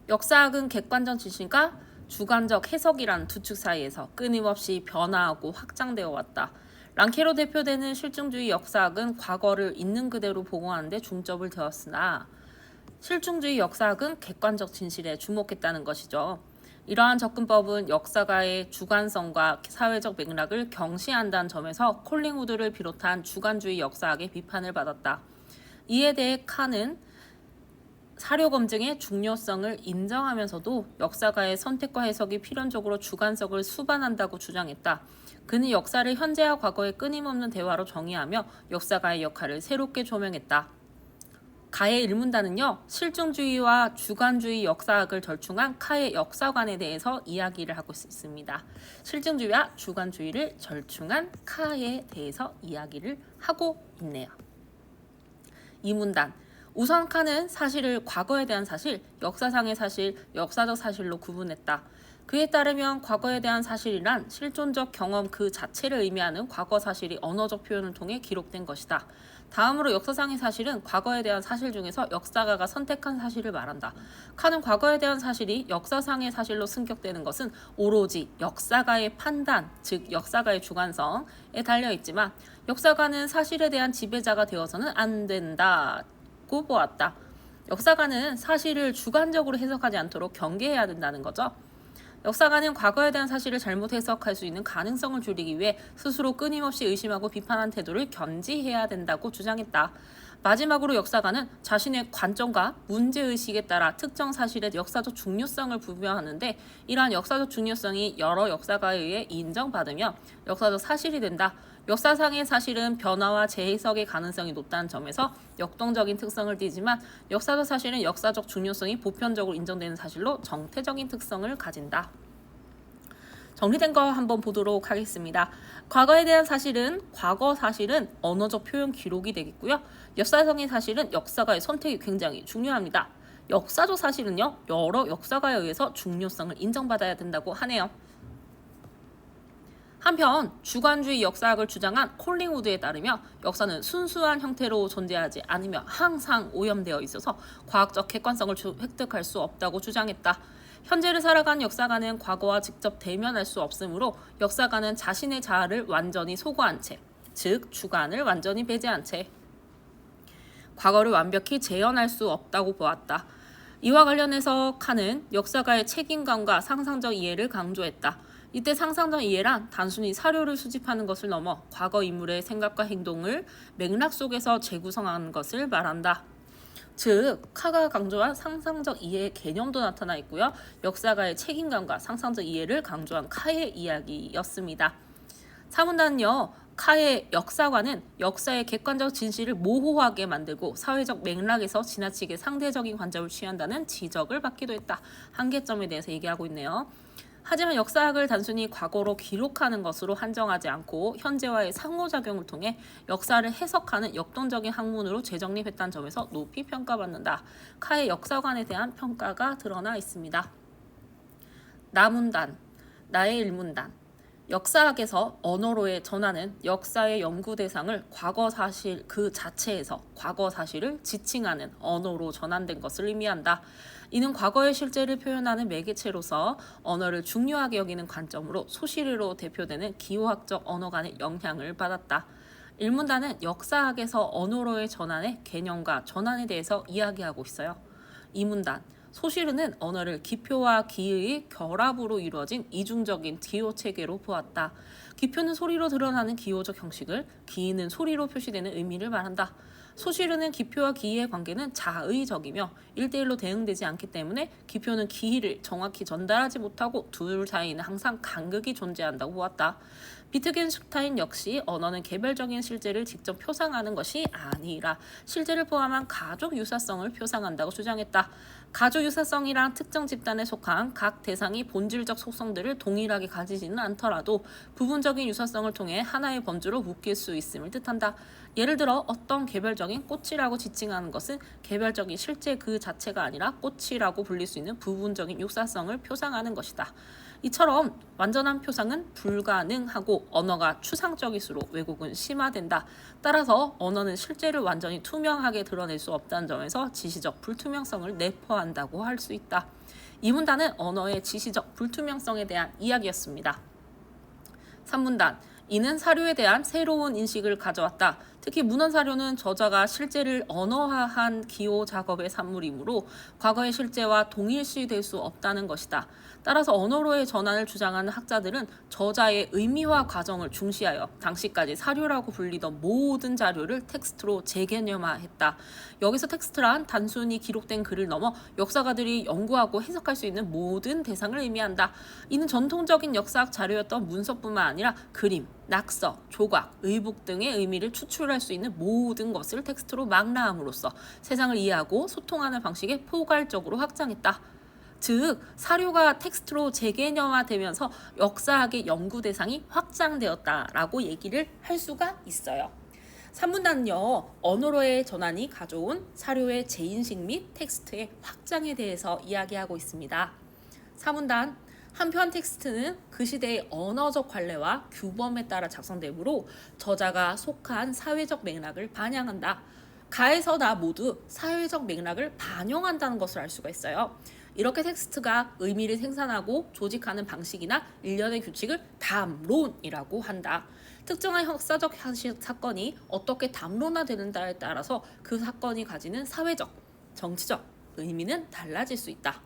역사학은 객관적 지식과 주관적 해석이란 두 축 사이에서 끊임없이 변화하고 확장되어 왔다. 랑케로 대표되는 실증주의 역사학은 과거를 있는 그대로 보고하는 데 중점을 두었으나 실증주의 역사학은 객관적 진실에 주목했다는 것이죠. 이러한 접근법은 역사가의 주관성과 사회적 맥락을 경시한다는 점에서 콜링우드를 비롯한 주관주의 역사학의 비판을 받았다. 이에 대해 칸은 사료 검증의 중요성을 인정하면서도 역사가의 선택과 해석이 필연적으로 주관성을 수반한다고 주장했다. 그는 역사를 현재와 과거의 끊임없는 대화로 정의하며 역사가의 역할을 새롭게 조명했다. 가의 일문단은요, 실증주의와 주관주의 역사학을 절충한 카의 역사관에 대해서 이야기를 하고 있습니다. 실증주의와 주관주의를 절충한 카에 대해서 이야기를 하고 있네요. 이문단, 우선 칸은 사실을 과거에 대한 사실, 역사상의 사실, 역사적 사실로 구분했다. 그에 따르면 과거에 대한 사실이란 실존적 경험 그 자체를 의미하는 과거 사실이 언어적 표현을 통해 기록된 것이다. 다음으로 역사상의 사실은 과거에 대한 사실 중에서 역사가가 선택한 사실을 말한다. 칸은 과거에 대한 사실이 역사상의 사실로 승격되는 것은 오로지 역사가의 판단, 즉 역사가의 주관성에 달려있지만 역사가는 사실에 대한 지배자가 되어서는 안 된다고 보았다. 역사가는 사실을 주관적으로 해석하지 않도록 경계해야 된다는 거죠. 역사가는 과거에 대한 사실을 잘못 해석할 수 있는 가능성을 줄이기 위해 스스로 끊임없이 의심하고 비판한 태도를 견지해야 된다고 주장했다. 마지막으로 역사가는 자신의 관점과 문제의식에 따라 특정 사실의 역사적 중요성을 부여하는데 이러한 역사적 중요성이 여러 역사가에 의해 인정받으며 역사적 사실이 된다. 역사상의 사실은 변화와 재해석의 가능성이 높다는 점에서 역동적인 특성을 띠지만 역사적 사실은 역사적 중요성이 보편적으로 인정되는 사실로 정태적인 특성을 가진다. 정리된 거 한번 보도록 하겠습니다. 과거에 대한 사실은 과거 사실은 언어적 표현 기록이 되겠고요. 역사상의 사실은 역사가의 선택이 굉장히 중요합니다. 역사적 사실은요, 여러 역사가에 의해서 중요성을 인정받아야 된다고 하네요. 한편 주관주의 역사학을 주장한 콜링우드에 따르며 역사는 순수한 형태로 존재하지 않으며 항상 오염되어 있어서 과학적 객관성을 획득할 수 없다고 주장했다. 현재를 살아가는 역사가는 과거와 직접 대면할 수 없으므로 역사가는 자신의 자아를 완전히 소거한 채, 즉 주관을 완전히 배제한 채 과거를 완벽히 재현할 수 없다고 보았다. 이와 관련해서 칸은 역사가의 책임감과 상상적 이해를 강조했다. 이때 상상적 이해란 단순히 사료를 수집하는 것을 넘어 과거 인물의 생각과 행동을 맥락 속에서 재구성하는 것을 말한다. 즉, 카가 강조한 상상적 이해의 개념도 나타나 있고요. 역사가의 책임감과 상상적 이해를 강조한 카의 이야기였습니다. 사문단은요, 카의 역사관은 역사의 객관적 진실을 모호하게 만들고 사회적 맥락에서 지나치게 상대적인 관점을 취한다는 지적을 받기도 했다. 한계점에 대해서 얘기하고 있네요. 하지만 역사학을 단순히 과거로 기록하는 것으로 한정하지 않고 현재와의 상호작용을 통해 역사를 해석하는 역동적인 학문으로 재정립했다는 점에서 높이 평가받는다. 카의 역사관에 대한 평가가 드러나 있습니다. 나문단, 나의 일문단. 역사학에서 언어로의 전환은 역사의 연구 대상을 과거 사실 그 자체에서 과거 사실을 지칭하는 언어로 전환된 것을 의미한다. 이는 과거의 실제를 표현하는 매개체로서 언어를 중요하게 여기는 관점으로 소시르로 대표되는 기호학적 언어관의 영향을 받았다. 일문단은 역사학에서 언어로의 전환의 개념과 전환에 대해서 이야기하고 있어요. 이문단, 소시르는 언어를 기표와 기의 결합으로 이루어진 이중적인 기호 체계로 보았다. 기표는 소리로 드러나는 기호적 형식을, 기는 소리로 표시되는 의미를 말한다. 소시르는 기표와 기의 관계는 자의적이며 1대1로 대응되지 않기 때문에 기표는 기를 정확히 전달하지 못하고 둘 사이에는 항상 간극이 존재한다고 보았다. 비트겐슈타인 역시 언어는 개별적인 실제를 직접 표상하는 것이 아니라 실제를 포함한 가족 유사성을 표상한다고 주장했다. 가족 유사성이란 특정 집단에 속한 각 대상이 본질적 속성들을 동일하게 가지지는 않더라도 부분적인 유사성을 통해 하나의 범주로 묶일 수 있음을 뜻한다. 예를 들어 어떤 개별적인 꽃이라고 지칭하는 것은 개별적인 실제 그 자체가 아니라 꽃이라고 불릴 수 있는 부분적인 육사성을 표상하는 것이다. 이처럼 완전한 표상은 불가능하고 언어가 추상적일수록 왜곡은 심화된다. 따라서 언어는 실제를 완전히 투명하게 드러낼 수 없다는 점에서 지시적 불투명성을 내포한다고 할 수 있다. 이 문단은 언어의 지시적 불투명성에 대한 이야기였습니다. 3문단 이는 사료에 대한 새로운 인식을 가져왔다. 특히 문헌 사료는 저자가 실제를 언어화한 기호 작업의 산물이므로 과거의 실제와 동일시될 수 없다는 것이다. 따라서 언어로의 전환을 주장하는 학자들은 저자의 의미화 과정을 중시하여 당시까지 사료라고 불리던 모든 자료를 텍스트로 재개념화했다. 여기서 텍스트란 단순히 기록된 글을 넘어 역사가들이 연구하고 해석할 수 있는 모든 대상을 의미한다. 이는 전통적인 역사학 자료였던 문서뿐만 아니라 그림, 낙서, 조각, 의북 등의 의미를 추출할 수 있는 모든 것을 텍스트로 망라함으로써 세상을 이해하고 소통하는 방식에 포괄적으로 확장했다. 즉, 사료가 텍스트로 재개념화되면서 역사학의 연구 대상이 확장되었다라고 얘기를 할 수가 있어요. 3문단은요, 언어로의 전환이 가져온 사료의 재인식 및 텍스트의 확장에 대해서 이야기하고 있습니다. 4문단 한편 텍스트는 그 시대의 언어적 관례와 규범에 따라 작성되므로 저자가 속한 사회적 맥락을 반영한다. 가에서 나 모두 사회적 맥락을 반영한다는 것을 알 수가 있어요. 이렇게 텍스트가 의미를 생산하고 조직하는 방식이나 일련의 규칙을 담론이라고 한다. 특정한 역사적 사건이 어떻게 담론화되는가에 따라서 그 사건이 가지는 사회적, 정치적 의미는 달라질 수 있다.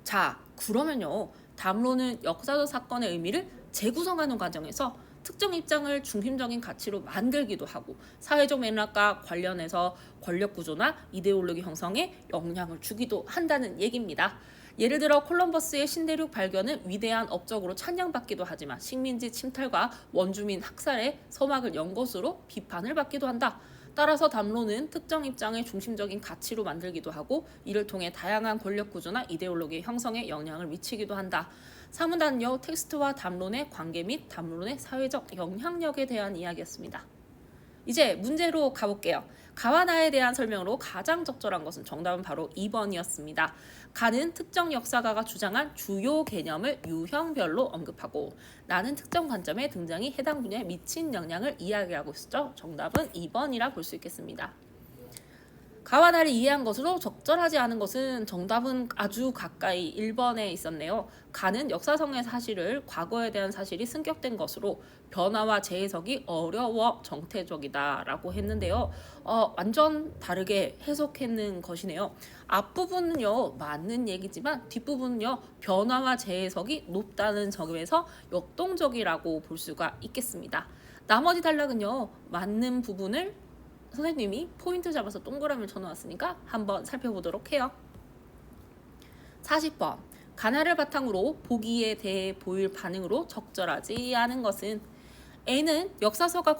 자, 그러면요, 담론은 역사적 사건의 의미를 재구성하는 과정에서 특정 입장을 중심적인 가치로 만들기도 하고 사회적 맥락과 관련해서 권력 구조나 이데올로기 형성에 영향을 주기도 한다는 얘기입니다. 예를 들어 콜럼버스의 신대륙 발견은 위대한 업적으로 찬양받기도 하지만 식민지 침탈과 원주민 학살의 서막을 연 것으로 비판을 받기도 한다. 따라서 담론은 특정 입장을 중심적인 가치로 만들기도 하고 이를 통해 다양한 권력 구조나 이데올로기 형성에 영향을 미치기도 한다. 3문단은요, 텍스트와 담론의 관계 및 담론의 사회적 영향력에 대한 이야기였습니다. 이제 문제로 가볼게요. 가와 나에 대한 설명으로 가장 적절한 것은 정답은 바로 2번이었습니다. 가는 특정 역사가가 주장한 주요 개념을 유형별로 언급하고 나는 특정 관점의 등장이 해당 분야에 미친 영향을 이야기하고 있었죠. 정답은 2번이라 볼 수 있겠습니다. 가와 나를 이해한 것으로 적절하지 않은 것은 정답은 아주 가까이 1번에 있었네요. 가는 역사성의 사실을 과거에 대한 사실이 승격된 것으로 변화와 재해석이 어려워 정태적이다 라고 했는데요. 완전 다르게 해석했는 것이네요. 앞부분은요 맞는 얘기지만 뒷부분은요 변화와 재해석이 높다는 점에서 역동적이라고 볼 수가 있겠습니다. 나머지 단락은요 맞는 부분을 선생님이 포인트 잡아서 동그라미를 쳐놓았으니까 한번 살펴보도록 해요. 40번 가나를 바탕으로 보기에 대해 보일 반응으로 적절하지 않은 것은 A는 역사서가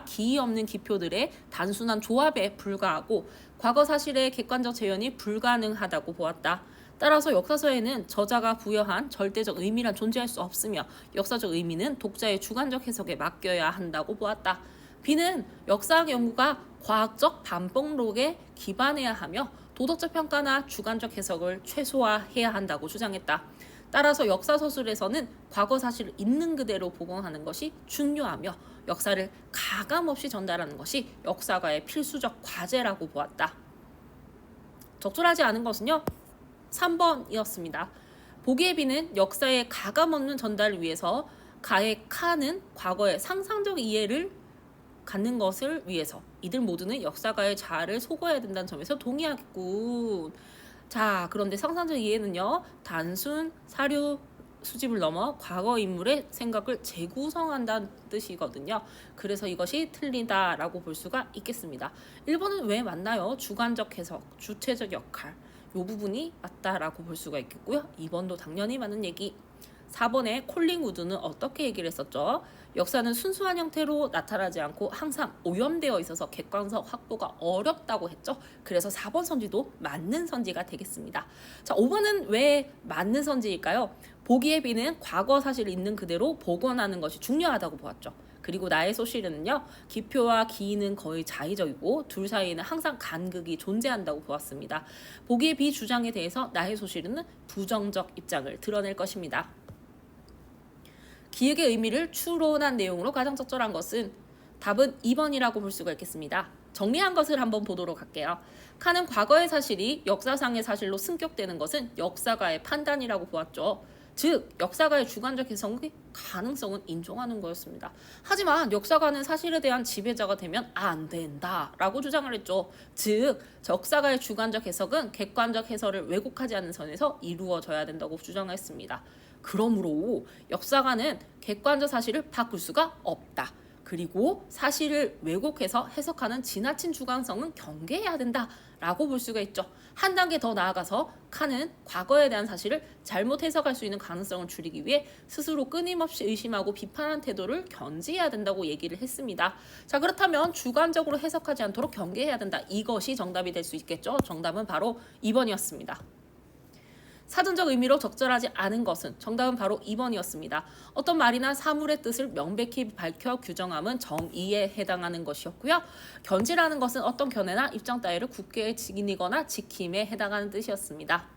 기이 없는 기표들의 단순한 조합에 불과하고 과거 사실의 객관적 재현이 불가능하다고 보았다. 따라서 역사서에는 저자가 부여한 절대적 의미란 존재할 수 없으며 역사적 의미는 독자의 주관적 해석에 맡겨야 한다고 보았다. B는 역사학 연구가 과학적 반복록에 기반해야 하며 도덕적 평가나 주관적 해석을 최소화해야 한다고 주장했다. 따라서 역사서술에서는 과거 사실을 있는 그대로 복원하는 것이 중요하며 역사를 가감없이 전달하는 것이 역사가의 필수적 과제라고 보았다. 적절하지 않은 것은요 3번이었습니다. 보기에 B는 역사의 가감없는 전달을 위해서 가의 카는 과거의 상상적 이해를 갖는 것을 위해서 이들 모두는 역사가의 자아를 소거해야 된다는 점에서 동의하겠군. 자, 그런데 상상적 이해는요 단순 사료 수집을 넘어 과거 인물의 생각을 재구성한다는 뜻이거든요. 그래서 이것이 틀리다라고 볼 수가 있겠습니다. 1번은 왜 맞나요? 주관적 해석, 주체적 역할 이 부분이 맞다라고 볼 수가 있겠고요. 2번도 당연히 맞는 얘기. 4번에 콜링우드는 어떻게 얘기를 했었죠? 역사는 순수한 형태로 나타나지 않고 항상 오염되어 있어서 객관성 확보가 어렵다고 했죠. 그래서 4번 선지도 맞는 선지가 되겠습니다. 자, 5번은 왜 맞는 선지일까요? 보기에 B는 과거 사실을 있는 그대로 복원하는 것이 중요하다고 보았죠. 그리고 나의 소실은요, 기표와 기인은 거의 자의적이고 둘 사이에는 항상 간극이 존재한다고 보았습니다. 보기의 비 주장에 대해서 나의 소실은 부정적 입장을 드러낼 것입니다. 기획의 의미를 추론한 내용으로 가장 적절한 것은 답은 2번이라고 볼 수가 있겠습니다. 정리한 것을 한번 보도록 할게요. 칸은 과거의 사실이 역사상의 사실로 승격되는 것은 역사가의 판단이라고 보았죠. 즉 역사가의 주관적 해석의 가능성은 인정하는 거였습니다. 하지만 역사가는 사실에 대한 지배자가 되면 안 된다라고 주장을 했죠. 즉 역사가의 주관적 해석은 객관적 해설을 왜곡하지 않는 선에서 이루어져야 된다고 주장했습니다. 그러므로 역사가는 객관적 사실을 바꿀 수가 없다. 그리고 사실을 왜곡해서 해석하는 지나친 주관성은 경계해야 된다라고 볼 수가 있죠. 한 단계 더 나아가서 칸은 과거에 대한 사실을 잘못 해석할 수 있는 가능성을 줄이기 위해 스스로 끊임없이 의심하고 비판하는 태도를 견지해야 된다고 얘기를 했습니다. 자, 그렇다면 주관적으로 해석하지 않도록 경계해야 된다. 이것이 정답이 될 수 있겠죠. 정답은 바로 2번이었습니다. 사전적 의미로 적절하지 않은 것은 정답은 바로 2번이었습니다. 어떤 말이나 사물의 뜻을 명백히 밝혀 규정함은 정의에 해당하는 것이었고요. 견지라는 것은 어떤 견해나 입장 따위를 굳게 지니거나 지킴에 해당하는 뜻이었습니다.